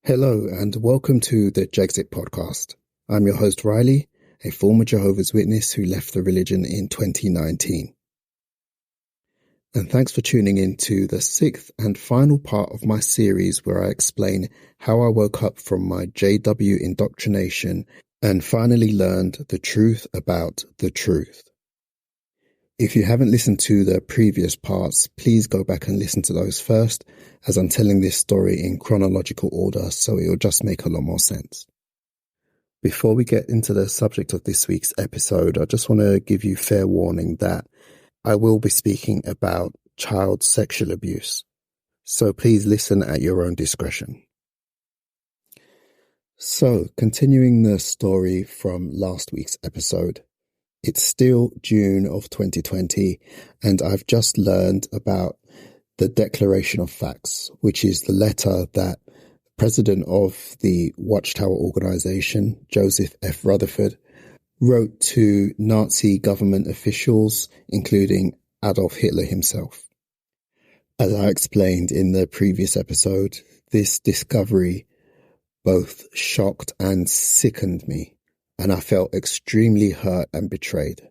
Hello and welcome to the Jexit podcast. I'm your host Riley, a former Jehovah's Witness who left the religion in 2019. And thanks for tuning in to the sixth and final part of my series where I explain how I woke up from my JW indoctrination and finally learned the truth about the truth. If you haven't listened to the previous parts, please go back and listen to those first, as I'm telling this story in chronological order, so it'll just make a lot more sense. Before we get into the subject of this week's episode, I just want to give you fair warning that I will be speaking about child sexual abuse, so please listen at your own discretion. So, continuing the story from last week's episode. It's still June of 2020, and I've just learned about the Declaration of Facts, which is the letter that the president of the Watchtower organization, Joseph F. Rutherford, wrote to Nazi government officials, including Adolf Hitler himself. As I explained in the previous episode, this discovery both shocked and sickened me, and I felt extremely hurt and betrayed.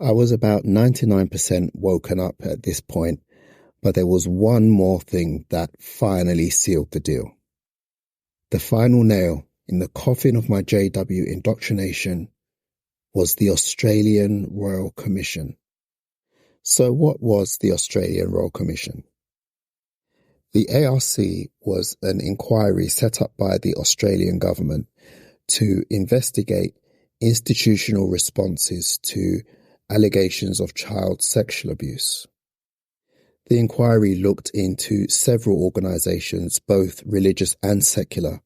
I was about 99% woken up at this point, but there was one more thing that finally sealed the deal. The final nail in the coffin of my JW indoctrination was the Australian Royal Commission. So what was the Australian Royal Commission? The ARC was an inquiry set up by the Australian government to investigate institutional responses to allegations of child sexual abuse. The inquiry looked into several organisations, both religious and secular,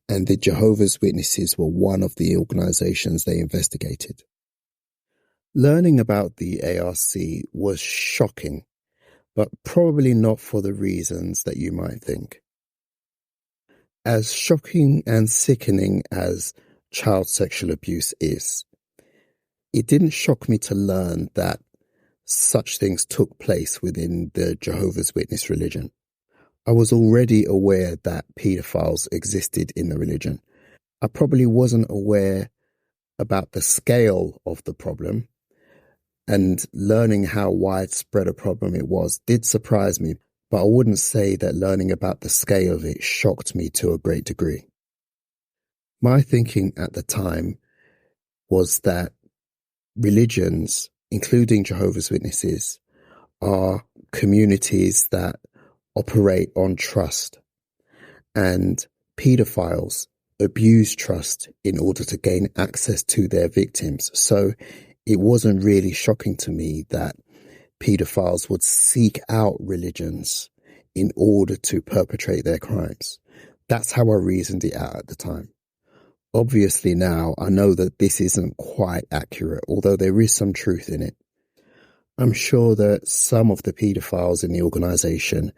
and the Jehovah's Witnesses were one of the organisations they investigated. Learning about the ARC was shocking, but probably not for the reasons that you might think. As shocking and sickening as child sexual abuse is, it didn't shock me to learn that such things took place within the Jehovah's Witness religion. I was already aware that paedophiles existed in the religion. I probably wasn't aware about the scale of the problem, and learning how widespread a problem it was did surprise me. But I wouldn't say that learning about the scale of it shocked me to a great degree. My thinking at the time was that religions, including Jehovah's Witnesses, are communities that operate on trust, and paedophiles abuse trust in order to gain access to their victims. So it wasn't really shocking to me that paedophiles would seek out religions in order to perpetrate their crimes. That's how I reasoned it out at the time. Obviously now I know that this isn't quite accurate, although there is some truth in it. I'm sure that some of the paedophiles in the organisation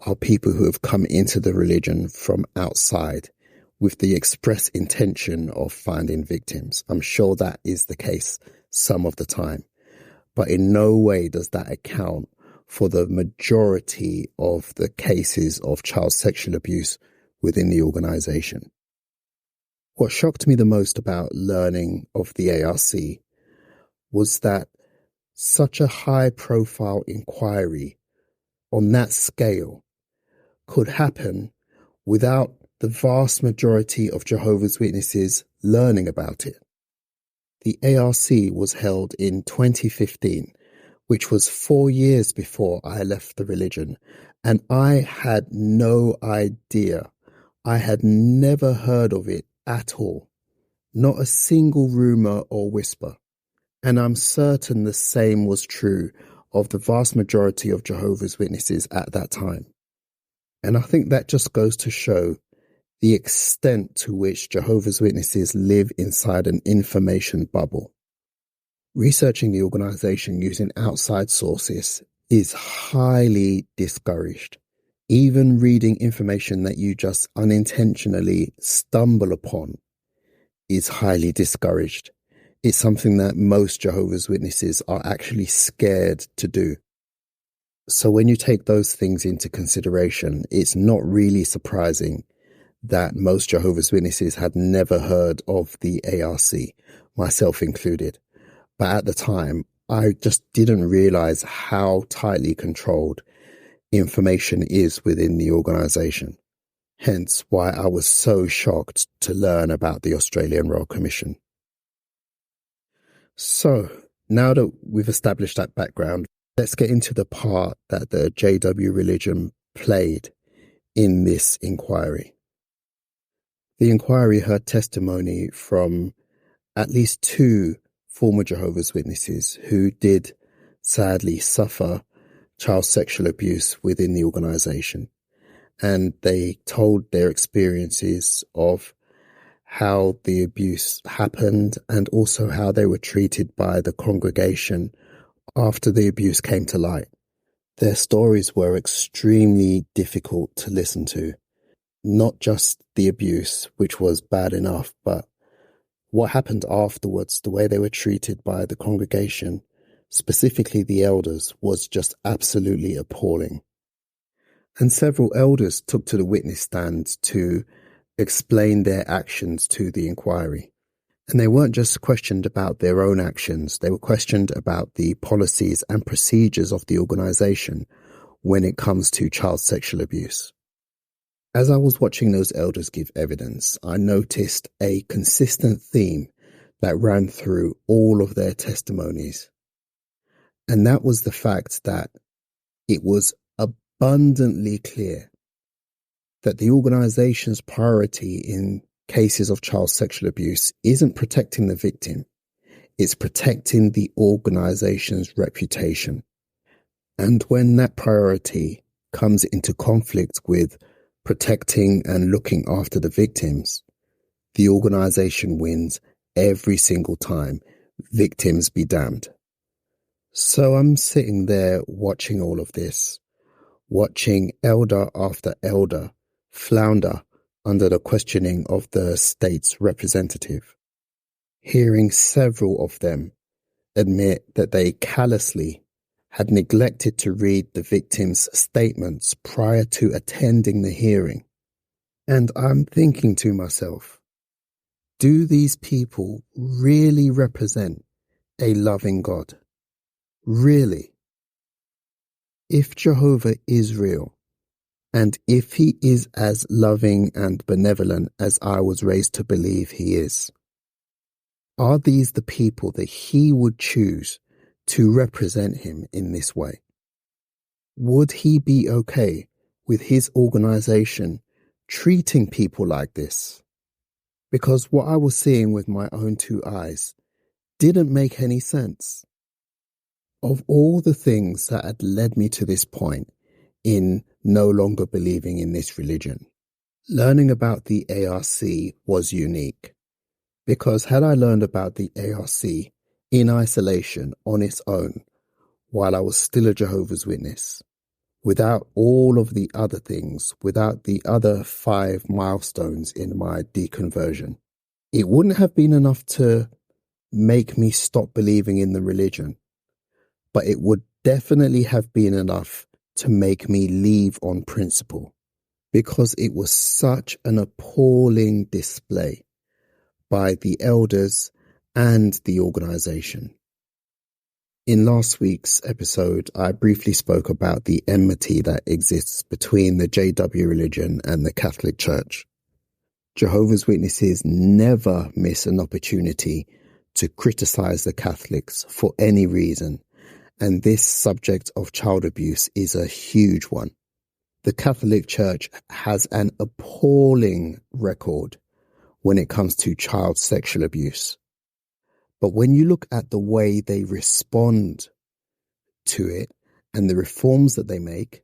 are people who have come into the religion from outside with the express intention of finding victims. I'm sure that is the case some of the time. But in no way does that account for the majority of the cases of child sexual abuse within the organisation. What shocked me the most about learning of the ARC was that such a high-profile inquiry on that scale could happen without the vast majority of Jehovah's Witnesses learning about it. The ARC was held in 2015, which was 4 years before I left the religion, and I had no idea. I had never heard of it at all. Not a single rumour or whisper. And I'm certain the same was true of the vast majority of Jehovah's Witnesses at that time. And I think that just goes to show the extent to which Jehovah's Witnesses live inside an information bubble. Researching the organisation using outside sources is highly discouraged. Even reading information that you just unintentionally stumble upon is highly discouraged. It's something that most Jehovah's Witnesses are actually scared to do. So when you take those things into consideration, it's not really surprising that most Jehovah's Witnesses had never heard of the ARC, myself included. But at the time, I just didn't realize how tightly controlled information is within the organization. Hence why I was so shocked to learn about the Australian Royal Commission. So, now that we've established that background, let's get into the part that the JW religion played in this inquiry. The inquiry heard testimony from at least 2 former Jehovah's Witnesses who did sadly suffer child sexual abuse within the organization. And they told their experiences of how the abuse happened and also how they were treated by the congregation after the abuse came to light. Their stories were extremely difficult to listen to. Not just the abuse, which was bad enough, but what happened afterwards, the way they were treated by the congregation, specifically the elders, was just absolutely appalling. And several elders took to the witness stand to explain their actions to the inquiry. And they weren't just questioned about their own actions, they were questioned about the policies and procedures of the organization when it comes to child sexual abuse. As I was watching those elders give evidence, I noticed a consistent theme that ran through all of their testimonies. And that was the fact that it was abundantly clear that the organization's priority in cases of child sexual abuse isn't protecting the victim, it's protecting the organization's reputation. And when that priority comes into conflict with protecting and looking after the victims, the organization wins every single time. Victims be damned. So I'm sitting there watching all of this, watching elder after elder flounder under the questioning of the state's representative, hearing several of them admit that they callously had neglected to read the victim's statements prior to attending the hearing. And I'm thinking to myself, do these people really represent a loving God? Really? If Jehovah is real, and if he is as loving and benevolent as I was raised to believe he is, are these the people that he would choose to represent him in this way? Would he be okay with his organization treating people like this? Because what I was seeing with my own 2 eyes didn't make any sense. Of all the things that had led me to this point in no longer believing in this religion, learning about the ARC was unique. Because had I learned about the ARC in isolation on its own, while I was still a Jehovah's Witness, without all of the other things, without the other 5 milestones in my deconversion, it wouldn't have been enough to make me stop believing in the religion, but it would definitely have been enough to make me leave on principle, because it was such an appalling display by the elders and the organization. In last week's episode, I briefly spoke about the enmity that exists between the JW religion and the Catholic Church. Jehovah's Witnesses never miss an opportunity to criticize the Catholics for any reason, and this subject of child abuse is a huge one. The Catholic Church has an appalling record when it comes to child sexual abuse. But when you look at the way they respond to it and the reforms that they make,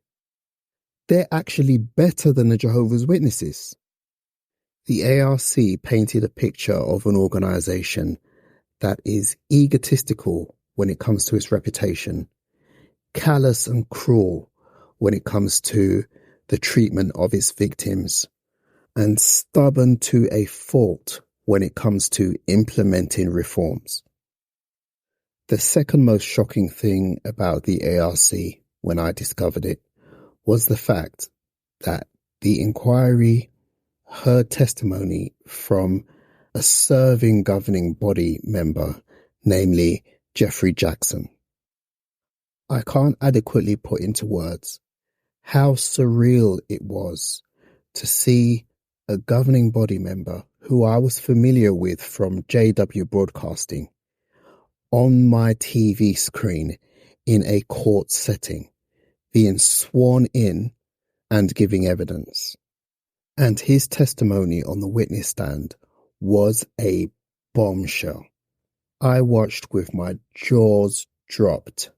they're actually better than the Jehovah's Witnesses. The ARC painted a picture of an organization that is egotistical when it comes to its reputation, callous and cruel when it comes to the treatment of its victims, and stubborn to a fault when it comes to implementing reforms. The second most shocking thing about the ARC when I discovered it was the fact that the inquiry heard testimony from a serving governing body member, namely Geoffrey Jackson. I can't adequately put into words how surreal it was to see a governing body member who I was familiar with from JW Broadcasting on my TV screen in a court setting, being sworn in and giving evidence. And his testimony on the witness stand was a bombshell. I watched with my jaws dropped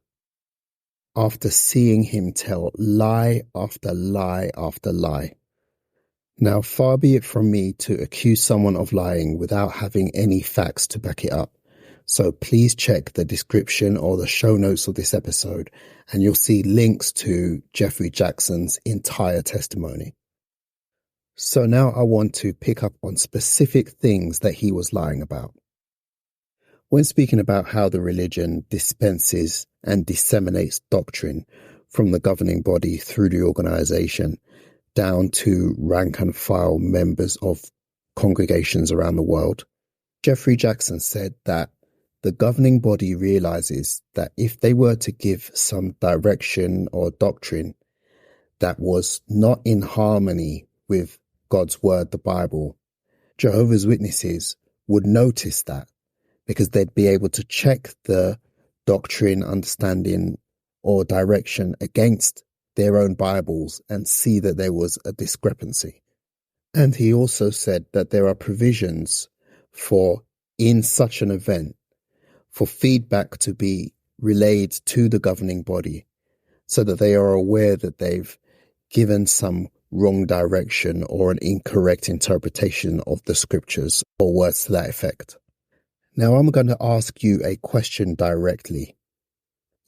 after seeing him tell lie after lie after lie. Now, far be it from me to accuse someone of lying without having any facts to back it up. So please check the description or the show notes of this episode, and you'll see links to Geoffrey Jackson's entire testimony. So now I want to pick up on specific things that he was lying about. When speaking about how the religion dispenses and disseminates doctrine from the governing body through the organization down to rank and file members of congregations around the world, Geoffrey Jackson said that the governing body realizes that if they were to give some direction or doctrine that was not in harmony with God's word, the Bible, Jehovah's Witnesses would notice that, because they'd be able to check the doctrine, understanding, or direction against their own Bibles and see that there was a discrepancy. And he also said that there are provisions for, in such an event, for feedback to be relayed to the governing body so that they are aware that they've given some wrong direction or an incorrect interpretation of the scriptures or words to that effect. Now I'm going to ask you a question directly,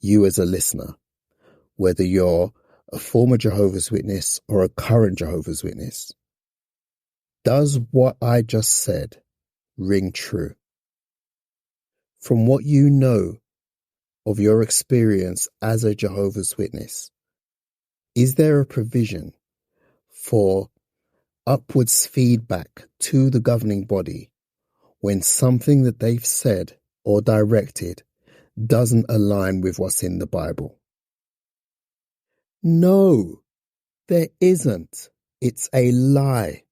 you as a listener, whether you're a former Jehovah's Witness or a current Jehovah's Witness. Does what I just said ring true? From what you know of your experience as a Jehovah's Witness, is there a provision for upwards feedback to the governing body when something that they've said or directed doesn't align with what's in the Bible? No, there isn't. It's a lie.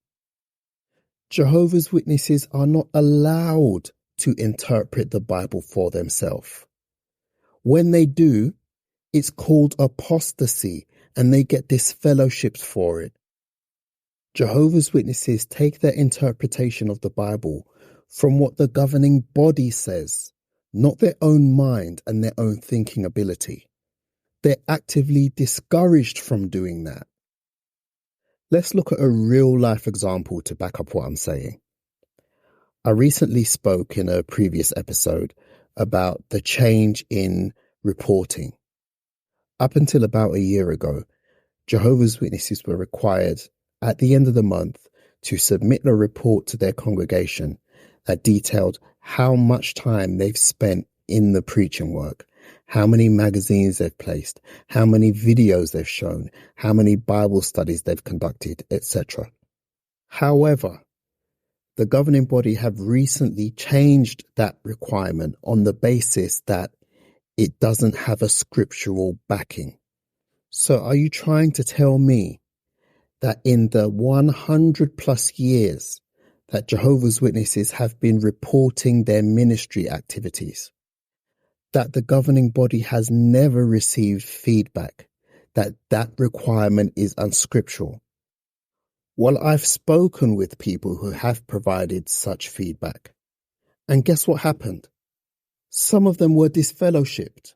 Jehovah's Witnesses are not allowed to interpret the Bible for themselves. When they do, it's called apostasy and they get disfellowshipped for it. Jehovah's Witnesses take their interpretation of the Bible from what the governing body says, not their own mind and their own thinking ability. They're actively discouraged from doing that. Let's look at a real life example to back up what I'm saying. I recently spoke in a previous episode about the change in reporting. Up until about a year ago, Jehovah's Witnesses were required at the end of the month to submit a report to their congregation that detailed how much time they've spent in the preaching work, how many magazines they've placed, how many videos they've shown, how many Bible studies they've conducted, etc. However, the governing body have recently changed that requirement on the basis that it doesn't have a scriptural backing. So are you trying to tell me that in the 100 plus years that Jehovah's Witnesses have been reporting their ministry activities, that the governing body has never received feedback that that requirement is unscriptural? Well, I've spoken with people who have provided such feedback. And guess what happened? Some of them were disfellowshipped.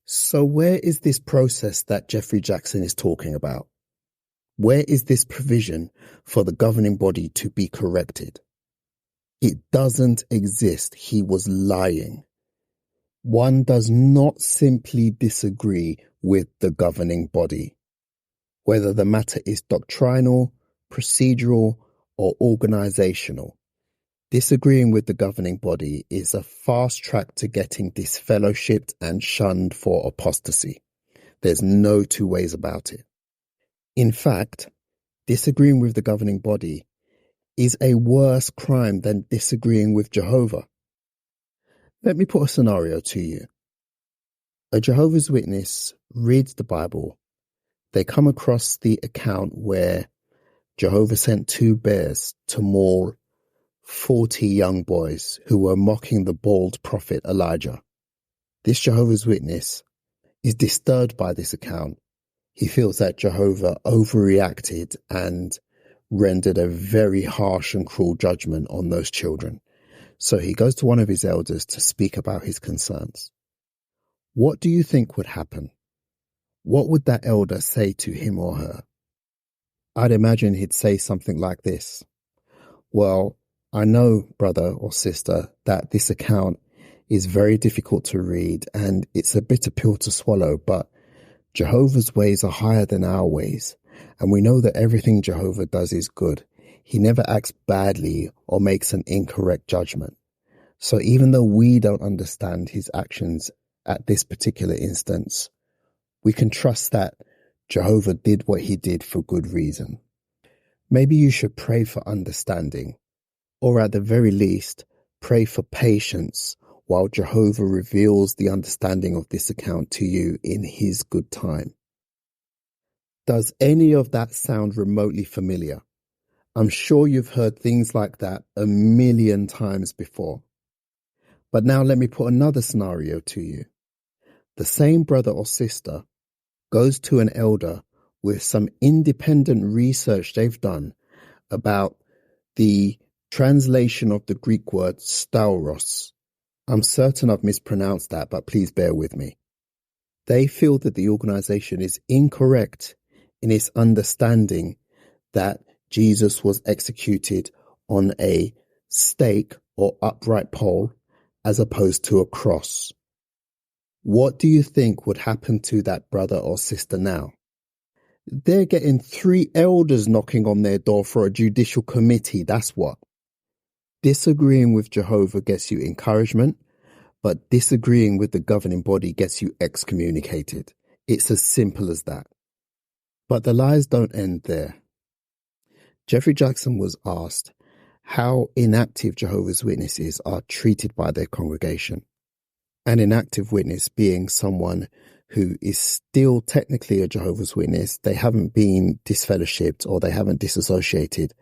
So where is this process that Geoffrey Jackson is talking about? Where is this provision for the governing body to be corrected? It doesn't exist. He was lying. One does not simply disagree with the governing body, whether the matter is doctrinal, procedural, or organizational. Disagreeing with the governing body is a fast track to getting disfellowshipped and shunned for apostasy. There's no two ways about it. In fact, disagreeing with the governing body is a worse crime than disagreeing with Jehovah? Let me put a scenario to you. A Jehovah's Witness reads the Bible. They come across the account where Jehovah sent 2 bears to maul 40 young boys who were mocking the bald prophet Elijah. This Jehovah's Witness is disturbed by this account. He feels that Jehovah overreacted and rendered a very harsh and cruel judgment on those children. So he goes to one of his elders to speak about his concerns. What do you think would happen? What would that elder say to him or her? I'd imagine he'd say something like this. Well, I know, brother or sister, that this account is very difficult to read and it's a bitter pill to swallow, but Jehovah's ways are higher than our ways, and we know that everything Jehovah does is good. He never acts badly or makes an incorrect judgment. So even though we don't understand his actions at this particular instance, we can trust that Jehovah did what he did for good reason. Maybe you should pray for understanding, or at the very least, pray for patience while Jehovah reveals the understanding of this account to you in his good time. Does any of that sound remotely familiar? I'm sure you've heard things like that a million times before. But now let me put another scenario to you. The same brother or sister goes to an elder with some independent research they've done about the translation of the Greek word stauros. I'm certain I've mispronounced that, but please bear with me. They feel that the organization is incorrect in its understanding that Jesus was executed on a stake or upright pole as opposed to a cross. What do you think would happen to that brother or sister now? They're getting 3 elders knocking on their door for a judicial committee, that's what. Disagreeing with Jehovah gets you encouragement, but disagreeing with the governing body gets you excommunicated. It's as simple as that. But the lies don't end there. Geoffrey Jackson was asked how inactive Jehovah's Witnesses are treated by their congregation. An inactive witness being someone who is still technically a Jehovah's Witness. They haven't been disfellowshipped or they haven't disassociated,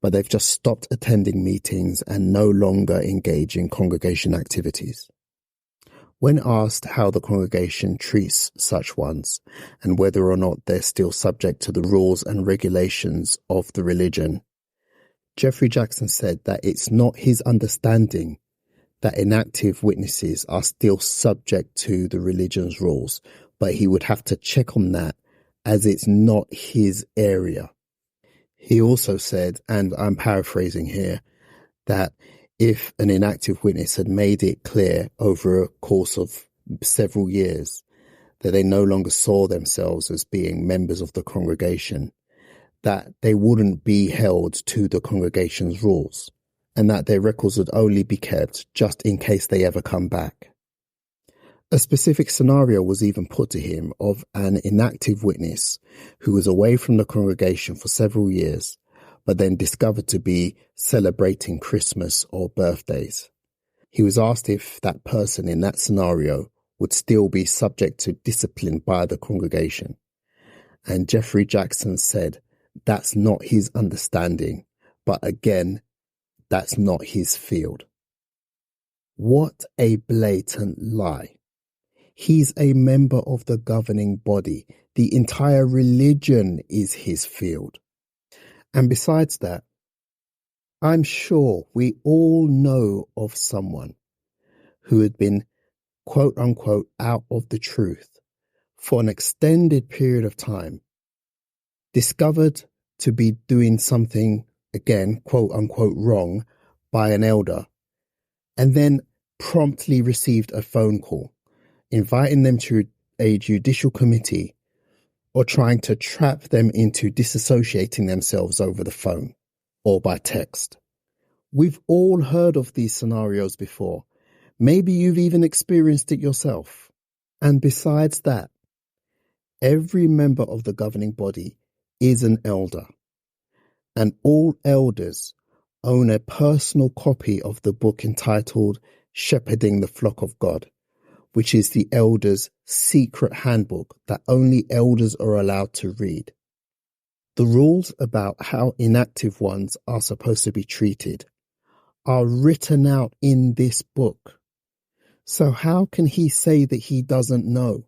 but they've just stopped attending meetings and no longer engage in congregation activities. When asked how the congregation treats such ones and whether or not they're still subject to the rules and regulations of the religion, Geoffrey Jackson said that it's not his understanding that inactive witnesses are still subject to the religion's rules, but he would have to check on that as it's not his area. He also said, and I'm paraphrasing here, that if an inactive witness had made it clear over a course of several years that they no longer saw themselves as being members of the congregation, that they wouldn't be held to the congregation's rules, and that their records would only be kept just in case they ever come back. A specific scenario was even put to him of an inactive witness who was away from the congregation for several years, but then discovered to be celebrating Christmas or birthdays. He was asked if that person in that scenario would still be subject to discipline by the congregation. And Geoffrey Jackson said, that's not his understanding, but again, that's not his field. What a blatant lie. He's a member of the governing body. The entire religion is his field. And besides that, I'm sure we all know of someone who had been, quote unquote, out of the truth for an extended period of time, discovered to be doing something, again, quote unquote, wrong by an elder, and then promptly received a phone call inviting them to a judicial committee or trying to trap them into disassociating themselves over the phone or by text. We've all heard of these scenarios before. Maybe you've even experienced it yourself. And besides that, every member of the governing body is an elder. And all elders own a personal copy of the book entitled Shepherding the Flock of God, which is the elders' secret handbook that only elders are allowed to read. The rules about how inactive ones are supposed to be treated are written out in this book. So how can he say that he doesn't know?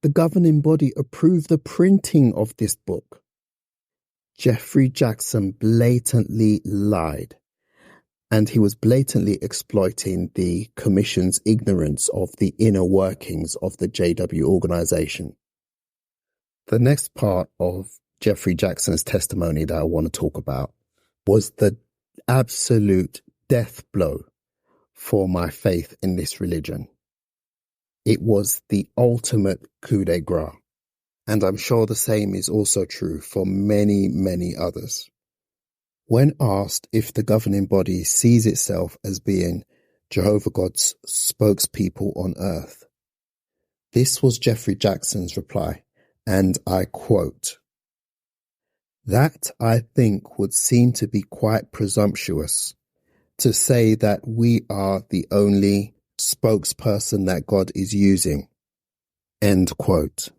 The governing body approved the printing of this book. Geoffrey Jackson blatantly lied, and he was blatantly exploiting the Commission's ignorance of the inner workings of the JW organization. The next part of Geoffrey Jackson's testimony that I want to talk about was the absolute death blow for my faith in this religion. It was the ultimate coup de grace, and I'm sure the same is also true for many, many others. When asked if the governing body sees itself as being Jehovah God's spokespeople on earth, this was Geoffrey Jackson's reply, and I quote, "That, I think, would seem to be quite presumptuous, to say that we are the only spokesperson that God is using." End quote.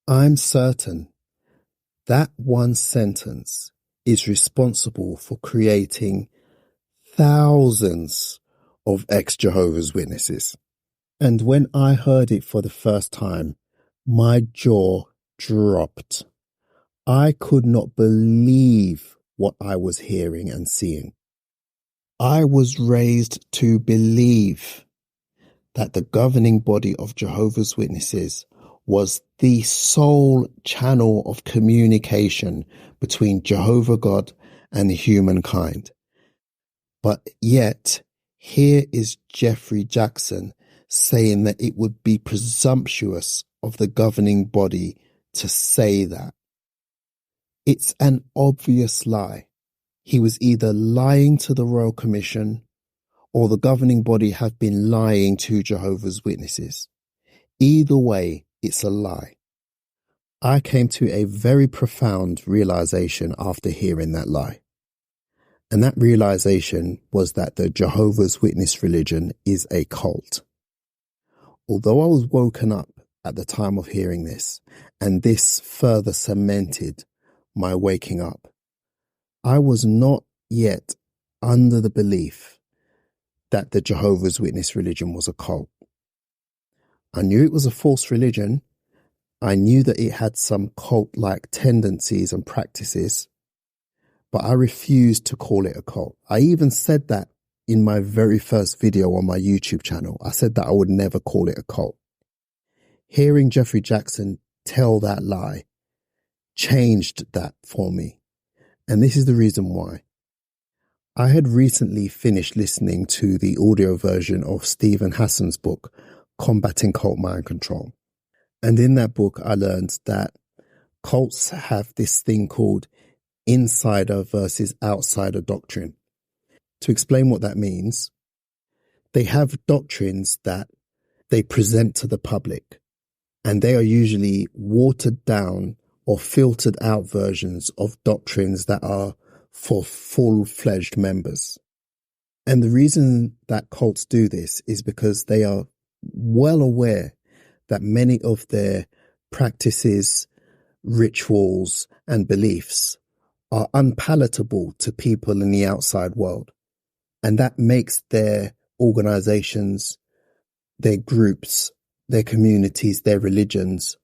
I'm certain that one sentence is responsible for creating thousands of ex-Jehovah's Witnesses. And when I heard it for the first time, my jaw dropped. I could not believe what I was hearing and seeing. I was raised to believe that the governing body of Jehovah's Witnesses was the sole channel of communication between Jehovah God and humankind. But yet, here is Geoffrey Jackson saying that it would be presumptuous of the governing body to say that. It's an obvious lie. He was either lying to the Royal Commission or the governing body have been lying to Jehovah's Witnesses. Either way, it's a lie. I came to a very profound realization after hearing that lie. And that realization was that the Jehovah's Witness religion is a cult. Although I was woken up at the time of hearing this, and this further cemented my waking up, I was not yet under the belief that the Jehovah's Witness religion was a cult. I knew it was a false religion. I knew that it had some cult-like tendencies and practices, but I refused to call it a cult. I even said that in my very first video on my YouTube channel. I said that I would never call it a cult. Hearing Geoffrey Jackson tell that lie changed that for me. And this is the reason why. I had recently finished listening to the audio version of Stephen Hassan's book, Combating Cult Mind Control. And in that book, I learned that cults have this thing called insider versus outsider doctrine. To explain what that means, they have doctrines that they present to the public, and they are usually watered down or filtered out versions of doctrines that are for full-fledged members. And the reason that cults do this is because they are well aware that many of their practices, rituals, and beliefs are unpalatable to people in the outside world. And that makes their organizations, their groups, their communities, their religions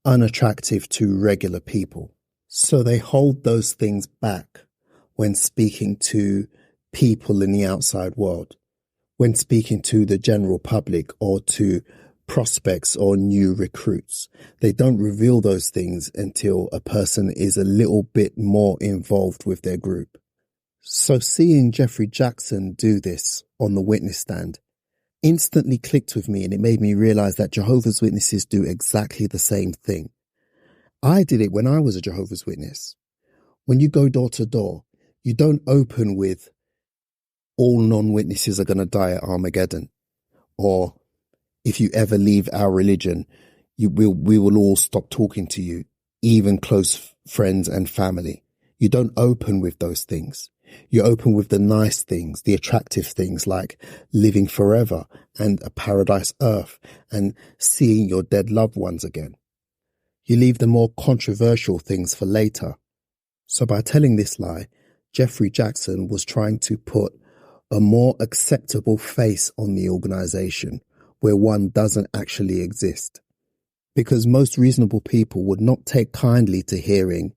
unattractive to regular people. So they hold those things back when speaking to people in the outside world, when speaking to the general public or to prospects or new recruits. They don't reveal those things until a person is a little bit more involved with their group. So seeing Geoffrey Jackson do this on the witness stand instantly clicked with me, and it made me realize that Jehovah's Witnesses do exactly the same thing. I did it when I was a Jehovah's Witness. When you go door to door, you don't open with all non-witnesses are going to die at Armageddon, or if you ever leave our religion, we will all stop talking to you, even close friends and family. You don't open with those things. You open with the nice things, the attractive things like living forever and a paradise earth and seeing your dead loved ones again. You leave the more controversial things for later. So by telling this lie, Geoffrey Jackson was trying to put a more acceptable face on the organization where one doesn't actually exist. Because most reasonable people would not take kindly to hearing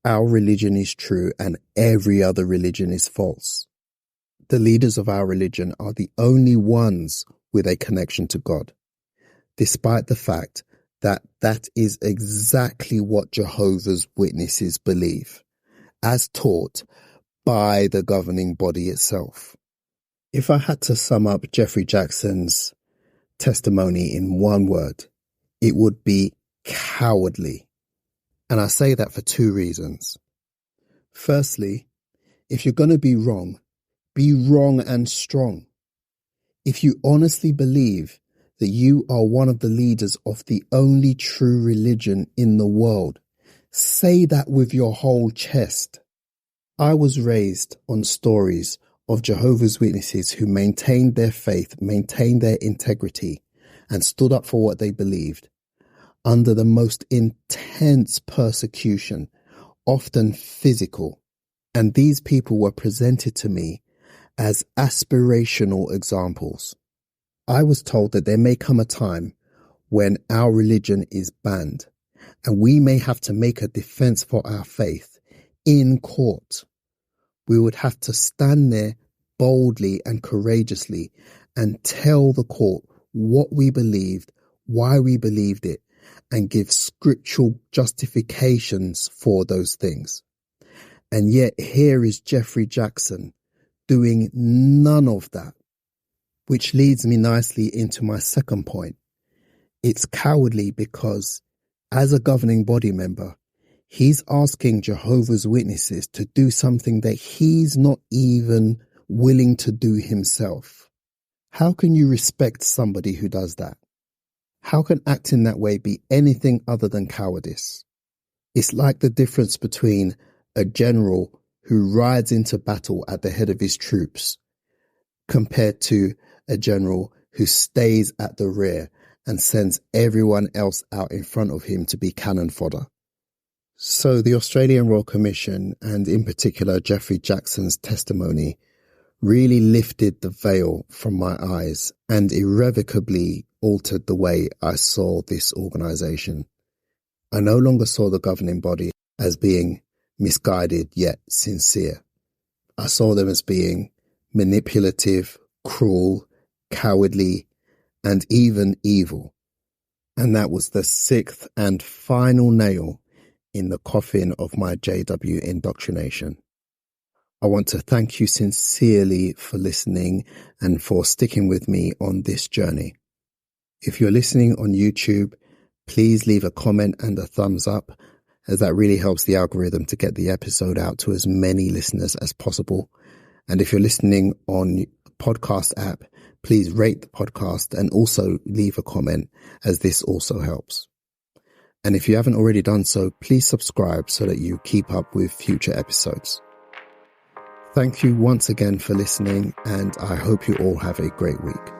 our religion is true and every other religion is false. The leaders of our religion are the only ones with a connection to God, despite the fact that that is exactly what Jehovah's Witnesses believe, as taught by the governing body itself. If I had to sum up Geoffrey Jackson's testimony in one word, it would be cowardly. And I say that for two reasons. Firstly, if you're going to be wrong and strong. If you honestly believe that you are one of the leaders of the only true religion in the world, say that with your whole chest. I was raised on stories of Jehovah's Witnesses who maintained their faith, maintained their integrity, and stood up for what they believed under the most intense persecution, often physical. And these people were presented to me as aspirational examples. I was told that there may come a time when our religion is banned and we may have to make a defense for our faith in court. We would have to stand there boldly and courageously and tell the court what we believed, why we believed it, and give scriptural justifications for those things. And yet here is Geoffrey Jackson doing none of that, which leads me nicely into my second point. It's cowardly because as a governing body member, he's asking Jehovah's Witnesses to do something that he's not even willing to do himself. How can you respect somebody who does that? How can acting that way be anything other than cowardice? It's like the difference between a general who rides into battle at the head of his troops compared to a general who stays at the rear and sends everyone else out in front of him to be cannon fodder. So the Australian Royal Commission, and in particular Geoffrey Jackson's testimony, really lifted the veil from my eyes and irrevocably altered the way I saw this organisation. I no longer saw the governing body as being misguided yet sincere. I saw them as being manipulative, cruel, cowardly, and even evil. And that was the sixth and final nail in the coffin of my JW indoctrination. I want to thank you sincerely for listening and for sticking with me on this journey. If you're listening on YouTube, please leave a comment and a thumbs up, as that really helps the algorithm to get the episode out to as many listeners as possible. And if you're listening on a podcast app, please rate the podcast and also leave a comment, as this also helps. And if you haven't already done so, please subscribe so that you keep up with future episodes. Thank you once again for listening, and I hope you all have a great week.